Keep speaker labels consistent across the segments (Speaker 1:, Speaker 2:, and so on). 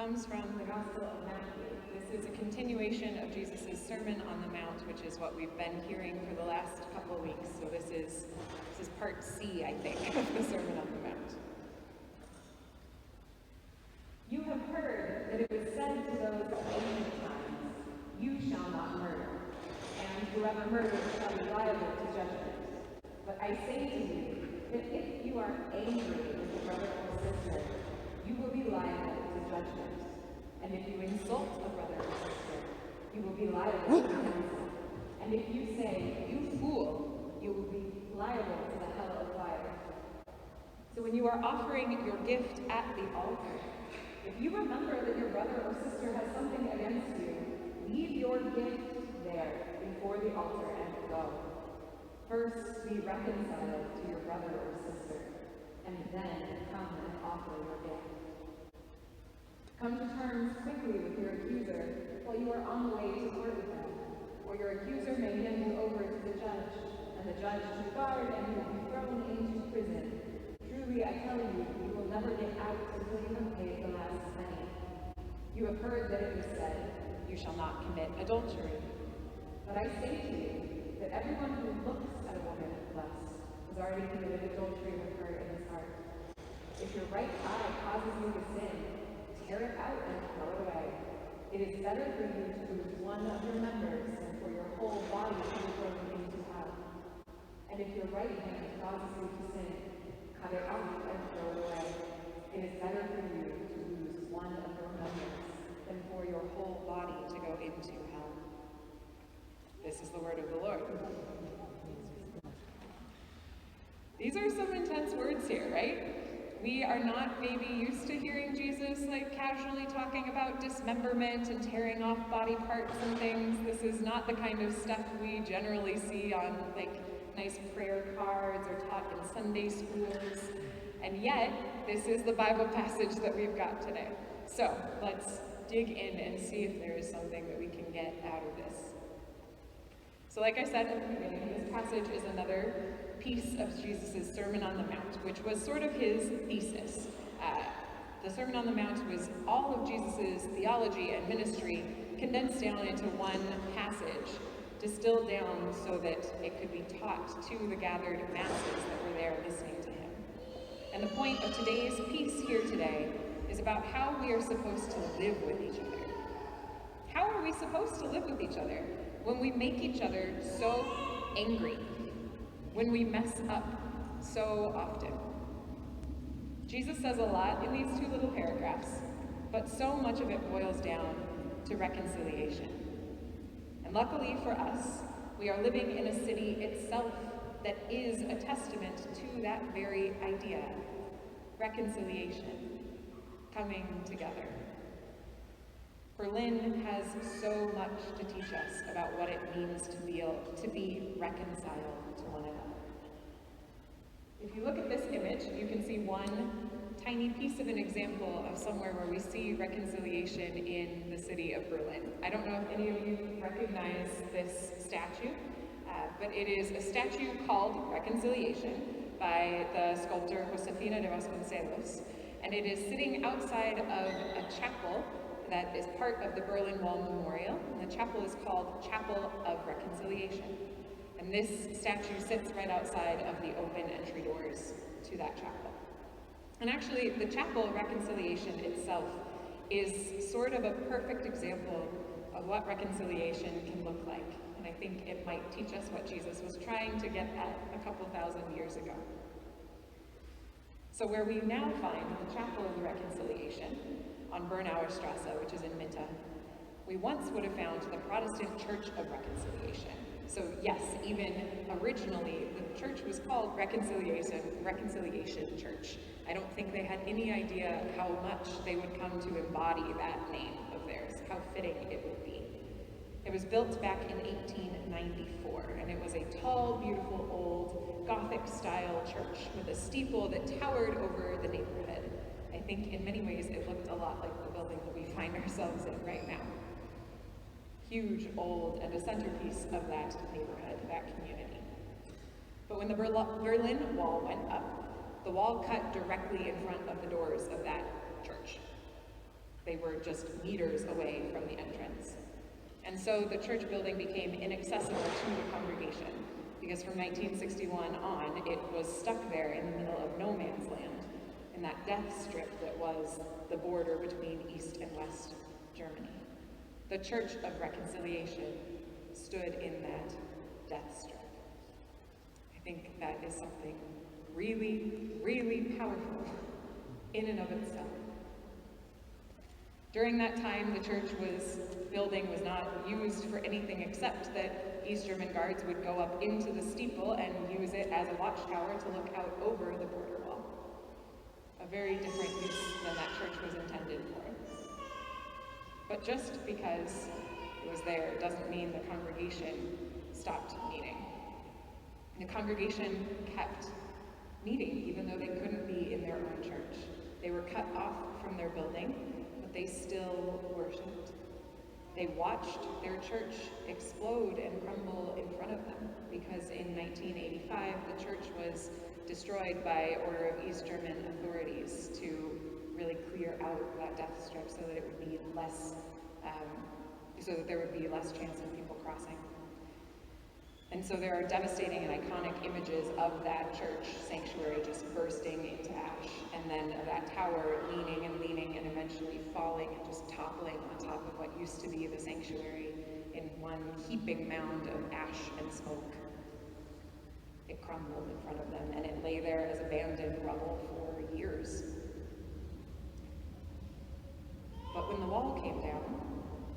Speaker 1: comes from the Gospel of Matthew. This is a continuation of Jesus' Sermon on the Mount, which is what we've been hearing for the last couple of weeks. So this is part C, I think, of the Sermon on the Mount. You have heard that it was said to those of ancient times, "You shall not murder, and whoever murders shall be liable to judgment." But I say to you that if you are angry with a brother or sister, you will be liable to judgment. And if you insult a brother or sister, you will be liable to council. And if you say, "You fool," you will be liable to the hell of fire. So when you are offering your gift at the altar, if you remember that your brother or sister has something against you, leave your gift there before the altar and go. First be reconciled to your brother or sister, and then come and offer your gift. Come to terms quickly with your accuser while you are on the way to court with them, or your accuser may hand you over to the judge, and the judge to guard, and you will be thrown into prison. Truly, I tell you, you will never get out until you have paid the last penny. You have heard that it was said, "You shall not commit adultery." But I say to you that everyone who looks at a woman with lust has already committed adultery with her in his heart. If your right eye causes you to sin, tear it out and throw it away. It is better for you to lose one of your members than for your whole body to be thrown into hell. And if your right hand causes you to sin, cut it off and throw it away. It is better for you to lose one of your members than for your whole body to go into hell. This is the word of the Lord. These are some intense words here, right? We are not maybe used to hearing Jesus casually talking about dismemberment and tearing off body parts and things. This is not the kind of stuff we generally see on nice prayer cards or taught in Sunday schools. And yet, this is the Bible passage that we've got today. So let's dig in and see if there is something that we can get out of this. So like I said at the beginning, this passage is another piece of Jesus' Sermon on the Mount, which was sort of his thesis. The Sermon on the Mount was all of Jesus' theology and ministry condensed down into one passage, distilled down so that it could be taught to the gathered masses that were there listening to him. And the point of today's piece here today is about how we are supposed to live with each other. How are we supposed to live with each other when we make each other so angry? When we mess up so often? Jesus says a lot in these two little paragraphs, but so much of it boils down to reconciliation. And luckily for us, we are living in a city itself that is a testament to that very idea: reconciliation, coming together. Berlin has so much to teach us about what it means to be reconciled to one another. If you look at this image, you can see one tiny piece of an example of somewhere where we see reconciliation in the city of Berlin. I don't know if any of you recognize this statue, but it is a statue called Reconciliation by the sculptor Josefina de Vasconcelos, and it is sitting outside of a chapel that is part of the Berlin Wall Memorial, and the chapel is called Chapel of Reconciliation. And this statue sits right outside of the open entry doors to that chapel. And actually, the Chapel of Reconciliation itself is sort of a perfect example of what reconciliation can look like. And I think it might teach us what Jesus was trying to get at a couple thousand years ago. So where we now find the Chapel of the Reconciliation on Bernauer Strasse, which is in Mitte, we once would have found the Protestant Church of Reconciliation. So yes, even originally, the church was called Reconciliation Church. I don't think they had any idea how much they would come to embody that name of theirs, how fitting it would be. It was built back in 1894, and it was a tall, beautiful, old Gothic-style church with a steeple that towered over the neighborhood. I think in many ways it looked a lot like the building that we find ourselves in right now. Huge, old, and a centerpiece of that neighborhood, that community. But when the Berlin Wall went up, the wall cut directly in front of the doors of that church.
Speaker 2: They were just meters away from the entrance. And so the church building became inaccessible to the congregation, because from 1961 on, it was stuck there in the middle of no man's land, in that death strip that was the border between East and West Germany. The Church of Reconciliation stood in that death strip. I think that is something really, really powerful in and of itself. During that time, the church building was not used for anything except that East German guards would go up into the steeple and use it as a watchtower to look out over the border wall. A very different use than that church was intended for. But just because it was there doesn't mean the congregation stopped meeting. The congregation kept meeting even though they couldn't be in their own church. They were cut off from their building, but they still worshiped. They watched their church explode and crumble in front of them, because in 1985 the church was destroyed by order of East German authorities to really clear out that death strip so that it would be less, so that there would be less chance of people crossing. And so there are devastating and iconic images of that church sanctuary just bursting into ash, and then that tower leaning and eventually falling and just toppling on top of what used to be the sanctuary in one heaping mound of ash and smoke. It crumbled in front of them, and it lay there as abandoned rubble for years. But when the wall came down,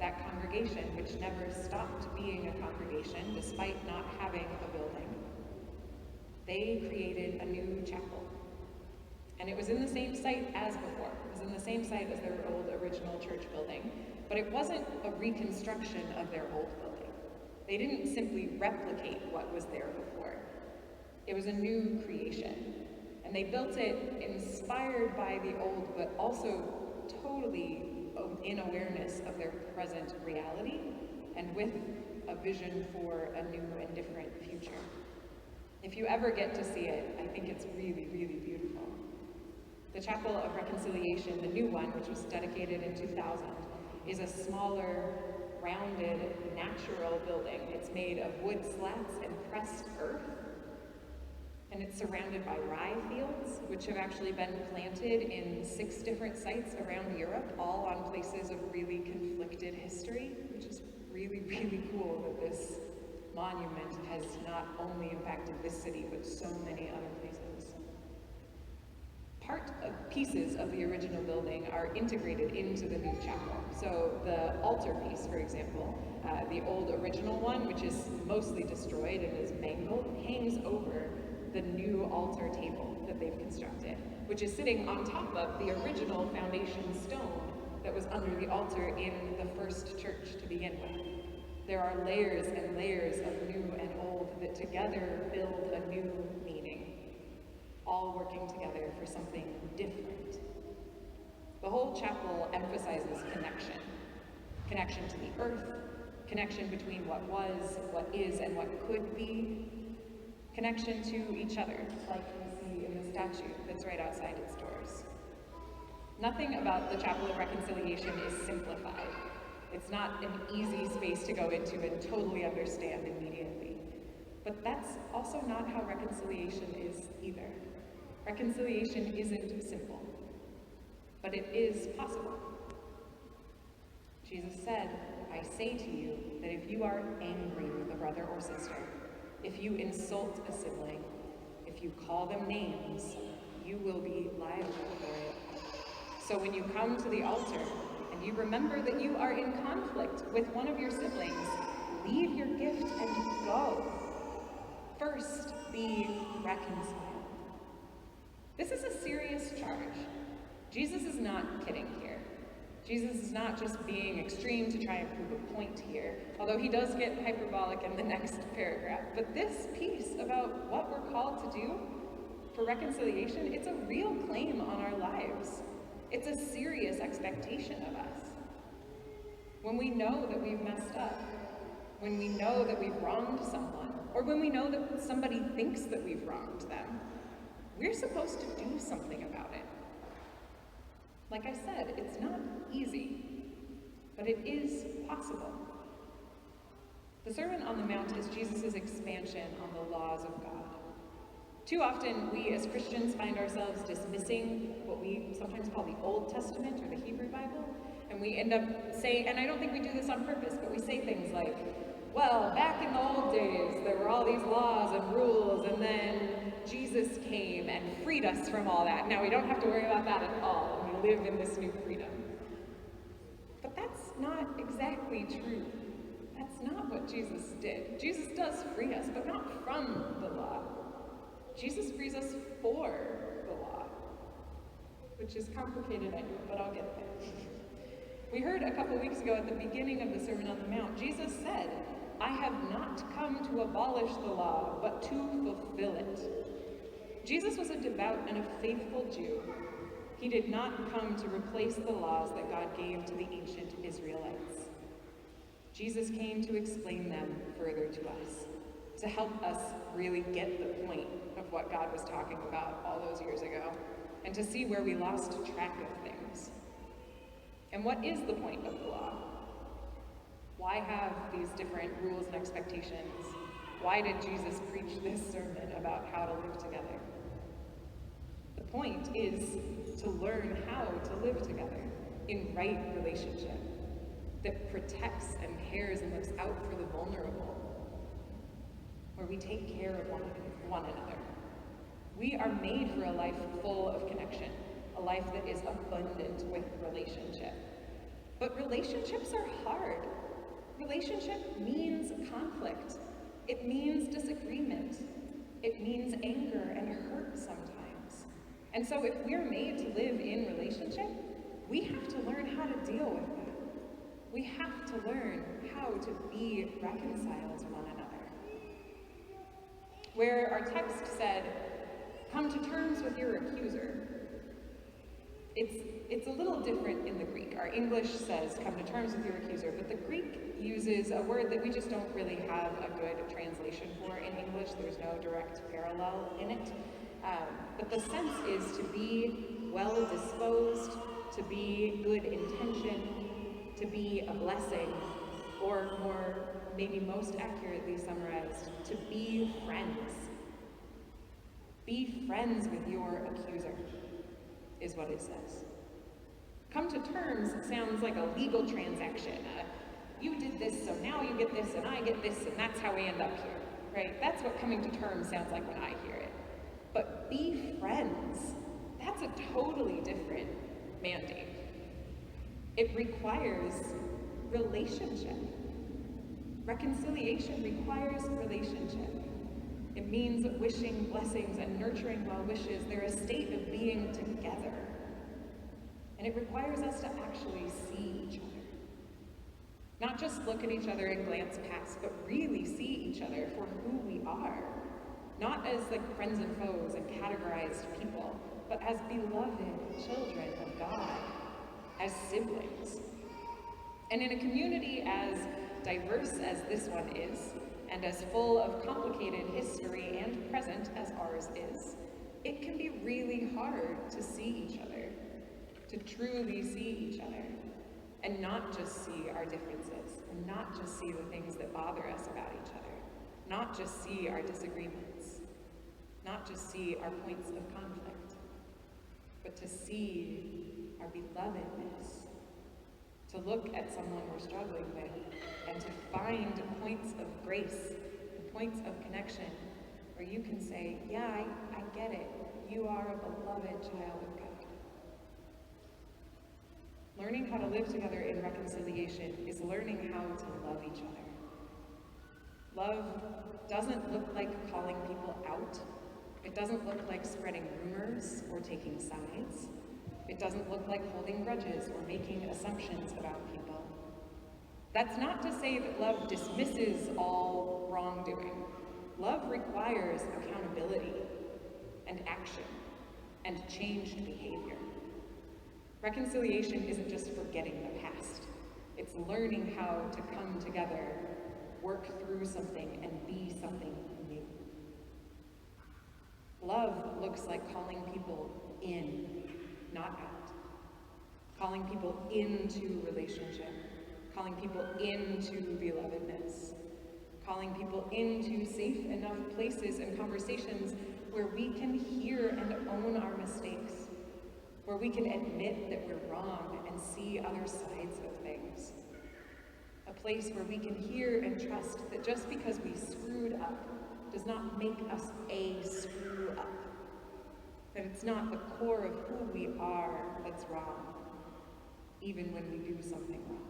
Speaker 2: that congregation, which never stopped being a congregation despite not having a building, they created a new chapel. And it was in the same site as before. It was in the same site as their old original church building, but it wasn't a reconstruction of their old building. They didn't simply replicate what was there before. It was a new creation. And they built it inspired by the old, but also totally in awareness of their present reality, and with a vision for a new and different future. If you ever get to see it, I think it's really, really beautiful. The Chapel of Reconciliation, the new one, which was dedicated in 2000, is a smaller, rounded, natural building. It's made of wood slats and pressed earth, and it's surrounded by rye fields, which have actually been planted in 6 different sites around Europe, all on places of really conflicted history, which is really, really cool that this monument has not only impacted this city, but so many other places. Pieces of the original building are integrated into the new chapel. So the altar piece, for example, the old original one, which is mostly destroyed and is mangled, hangs over the new altar table that they've constructed, which is sitting on top of the original foundation stone that was under the altar in the first church to begin with. There are layers and layers of new and old that together build a new meaning, all working together for something different. The whole chapel emphasizes connection. Connection to the earth, connection between what was, what is, and what could be, connection to each other, like we see in the statue that's right outside its doors. Nothing about the Chapel of Reconciliation is simplified. It's not an easy space to go into and totally understand immediately. But that's also not how reconciliation is either. Reconciliation isn't simple, but it is possible. Jesus said, "I say to you that if you are angry with a brother or sister, if you insult a sibling, if you call them names, you will be liable for it. So when you come to the altar and you remember that you are in conflict with one of your siblings, leave your gift and go. First, be reconciled." This is a serious charge. Jesus is not kidding here. Jesus is not just being extreme to try and prove a point here, although he does get hyperbolic in the next paragraph. But this piece about what we're called to do for reconciliation, it's a real claim on our lives. It's a serious expectation of us. When we know that we've messed up, when we know that we've wronged someone, or when we know that somebody thinks that we've wronged them, we're supposed to do something about it. Like I said, it's not easy, but it is possible. The Sermon on the Mount is Jesus' expansion on the laws of God. Too often, we as Christians find ourselves dismissing what we sometimes call the Old Testament or the Hebrew Bible, and we end up saying, and I don't think we do this on purpose, but we say things like, well, back in the old days, there were all these laws and rules, and then Jesus came and freed us from all that. Now we don't have to worry about that at all, and we live in this new freedom. But that's not exactly true. That's not what Jesus did. Jesus does free us, but not from the law. Jesus frees us for the law, which is complicated, I know, but I'll get there. We heard a couple weeks ago at the beginning of the Sermon on the Mount, Jesus said, I have not come to abolish the law, but to fulfill it. Jesus was a devout and a faithful Jew. He did not come to replace the laws that God gave to the ancient Israelites. Jesus came to explain them further to us, to help us really get the point of what God was talking about all those years ago, and to see where we lost track of things. And what is the point of the law? Why have these different rules and expectations? Why did Jesus preach this sermon about how to live together? The point is to learn how to live together in right relationship that protects and cares and looks out for the vulnerable, where we take care of one another. We are made for a life full of connection, a life that is abundant with relationship. But relationships are hard. Relationship means conflict. It means disagreement. It means anger and hurt sometimes. And so if we're made to live in relationship, we have to learn how to deal with that. We have to learn how to be reconciled to one another. Where our text said, come to terms with your accuser, it's a little different in the Greek. Our English says, come to terms with your accuser, but the Greek uses a word that we just don't really have a good translation for in English. There's no direct parallel in it. But the sense is to be well disposed, to be good intention, to be a blessing, or more, maybe most accurately summarized, to be friends. Be friends with your accuser, is what it says. Come to terms sounds like a legal transaction. You did this, so now you get this, and I get this, and that's how we end up here, right? That's what coming to terms sounds like when I hear it. But be friends, that's a totally different mandate. It requires relationship. Reconciliation requires relationship. It means wishing blessings and nurturing well wishes. They're a state of being together. And it requires us to actually see each other. Not just look at each other and glance past, but really see each other for who we are. Not as like friends and foes and categorized people, but as beloved children of God, as siblings. And in a community as diverse as this one is, and as full of complicated history and present as ours is, it can be really hard to see each other, to truly see each other, and not just see our differences, and not just see the things that bother us about each other, not just see our disagreements, not just see our points of conflict, but to see our belovedness, to look at someone we're struggling with, and to find points of grace, and points of connection, where you can say, yeah, I get it. You are a beloved child of God. Learning how to live together in reconciliation is learning how to love each other. Love doesn't look like calling people out. It doesn't look like spreading rumors or taking sides. It doesn't look like holding grudges or making assumptions about people. That's not to say that love dismisses all wrongdoing. Love requires accountability and action and changed behavior. Reconciliation isn't just forgetting the past. It's learning how to come together, work through something, and be something new. Love looks like calling people in, not out. calling people into relationship, calling people into belovedness, calling people into safe enough places and conversations where we can hear and own our mistakes, where we can admit that we're wrong and see other sides of things. A place where we can hear and trust that just because we screwed up does not make us a screw up. That it's not the core of who we are that's wrong, even when we do something wrong.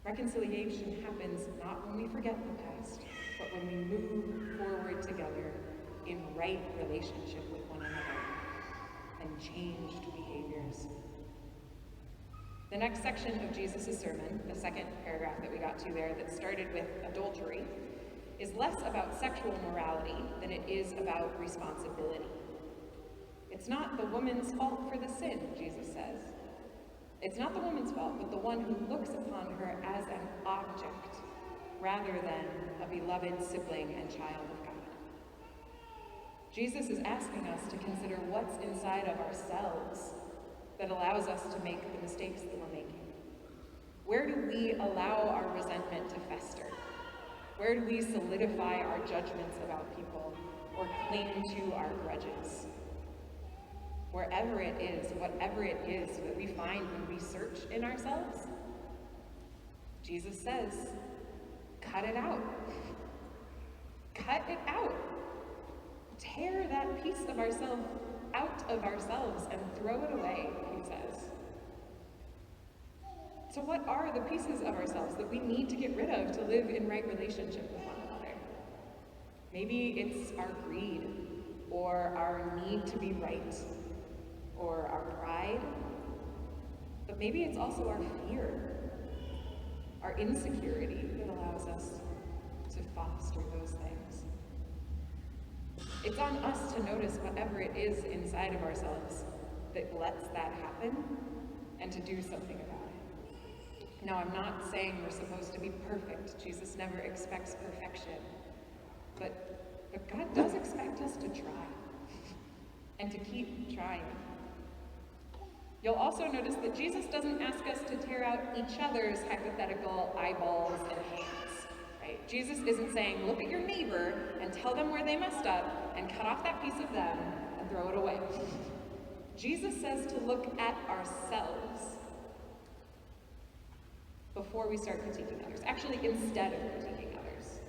Speaker 2: Reconciliation happens not when we forget the past, but when we move forward together in right relationship with one another and changed behaviors. The next section of Jesus' sermon, the second paragraph that we got to there that started with adultery, is less about sexual morality than it is about responsibility. It's not the woman's fault for the sin, Jesus says. It's not the woman's fault, but the one who looks upon her as an object rather than a beloved sibling and child of God. Jesus is asking us to consider what's inside of ourselves that allows us to make the mistakes that we're making. Where do we allow our resentment to fester? Where do we solidify our judgments about people or cling to our grudges? Wherever it is, whatever it is that we find when we search in ourselves, Jesus says, cut it out. Cut it out. Tear that piece of ourselves out of ourselves and throw it away, he says. So what are the pieces of ourselves that we need to get rid of to live in right relationship with one another? Maybe it's our greed, or our need to be right, or our pride, but maybe it's also our fear, our insecurity that allows us to foster those things. It's on us to notice whatever it is inside of ourselves that lets that happen and to do something about it. Now, I'm not saying we're supposed to be perfect. Jesus never expects perfection. But God does expect us to try and to keep trying. You'll also notice that Jesus doesn't ask us to tear out each other's hypothetical eyeballs and hands, right? Jesus isn't saying, look at your neighbor and tell them where they messed up and cut off that piece of them and throw it away. Jesus says to look at ourselves before we start critiquing others. Actually, instead of critiquing others.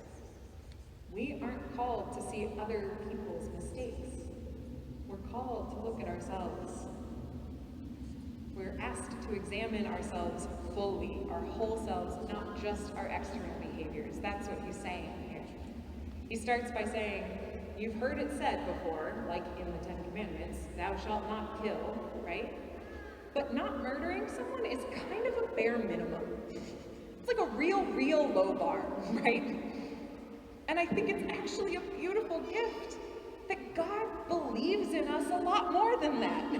Speaker 2: We aren't called to see other people's mistakes. We're called to look at ourselves. We're asked to examine ourselves fully, our whole selves, not just our external behaviors. That's what he's saying here. He starts by saying, you've heard it said before, like in the Ten Commandments, thou shalt not kill, right? But not murdering someone is kind of a bare minimum. It's like a real low bar, right? And I think it's actually a beautiful gift that God believes in us a lot more than that.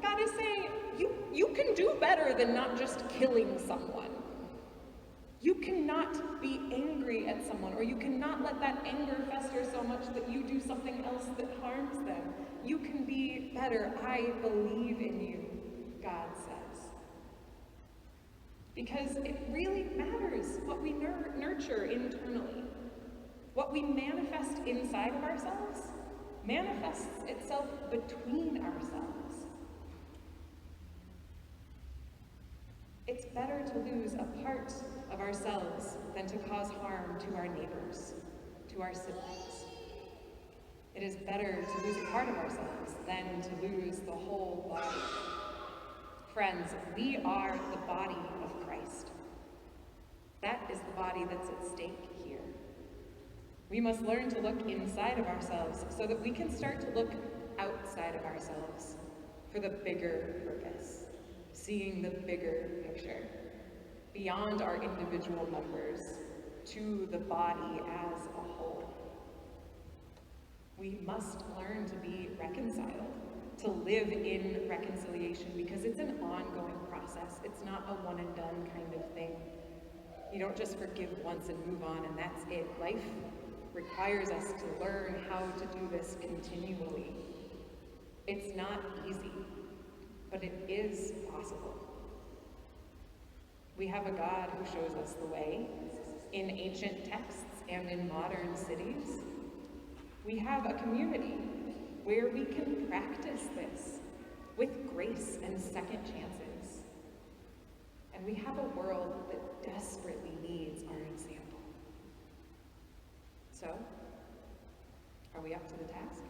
Speaker 2: God is saying, you can do better than not just killing someone. You cannot be angry at someone, or you cannot let that anger fester so much that you do something else that harms them. You can be better. I believe in you, God says. Because it really matters what we nurture internally. What we manifest inside of ourselves manifests itself between ourselves. It's better to lose a part of ourselves than to cause harm to our neighbors, to our siblings. It is better to lose a part of ourselves than to lose the whole body. Friends, we are the body of Christ. That is the body that's at stake here. We must learn to look inside of ourselves so that we can start to look outside of ourselves for the bigger purpose, seeing the bigger picture, beyond our individual members, to the body as a whole. We must learn to be reconciled, to live in reconciliation, because it's an ongoing process. It's not a one and done kind of thing. You don't just forgive once and move on and that's it. Life requires us to learn how to do this continually. It's not easy, but it is possible. We have a God who shows us the way in ancient texts and in modern cities. We have a community where we can practice this with grace and second chances. And we have a world that desperately needs our example. So, are we up to the task?